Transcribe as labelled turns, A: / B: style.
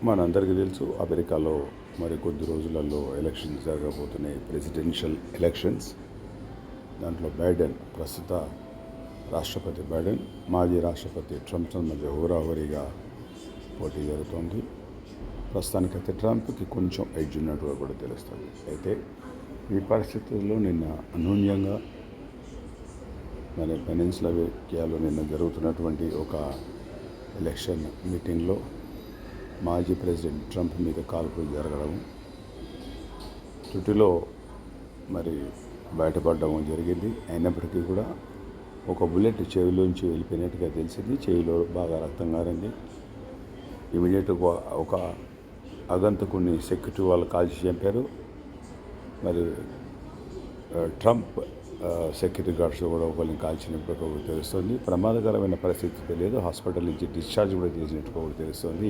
A: మనందరికీ తెలుసు అమెరికాలో మరి కొద్ది రోజులలో ఎలక్షన్స్ జరగబోతున్నాయి, ప్రెసిడెన్షియల్ ఎలక్షన్స్. దాంట్లో బైడెన్, ప్రస్తుత రాష్ట్రపతి బైడెన్, మాజీ రాష్ట్రపతి ట్రంప్ మధ్య హోరాహోరీగా పోటీ జరుగుతోంది. ప్రస్తుతానికైతే ట్రంప్కి కొంచెం ఎడ్జ్ ఉన్నట్టుగా కూడా తెలుస్తుంది. అయితే ఈ పరిస్థితుల్లో నిన్న అనూహ్యంగా మన పెనిన్సులాలో నిన్న జరుగుతున్నటువంటి ఒక ఎలక్షన్ మీటింగ్లో మాజీ ప్రెసిడెంట్ ట్రంప్ మీద కాల్పులు జరగడం, తుటిలో మరి బయటపడడం జరిగింది. అయినప్పటికీ కూడా ఒక బుల్లెట్ చెవిలోంచి వెళ్ళిపోయినట్టుగా తెలిసింది. చెవిలో బాగా రక్తం కారింది. ఇమీడియట్గా ఒక అగంతకుని సెక్యూరిటీ వాళ్ళు కాల్చి చంపారు. మరి ట్రంప్ సెక్యూరిటీ గార్డ్స్ కూడా ఒకరిని కాల్చినట్టు తెలుస్తుంది. ప్రమాదకరమైన పరిస్థితి తెలియదు. హాస్పిటల్ నుంచి డిశ్చార్జ్ కూడా చేసినట్టు తెలుస్తుంది.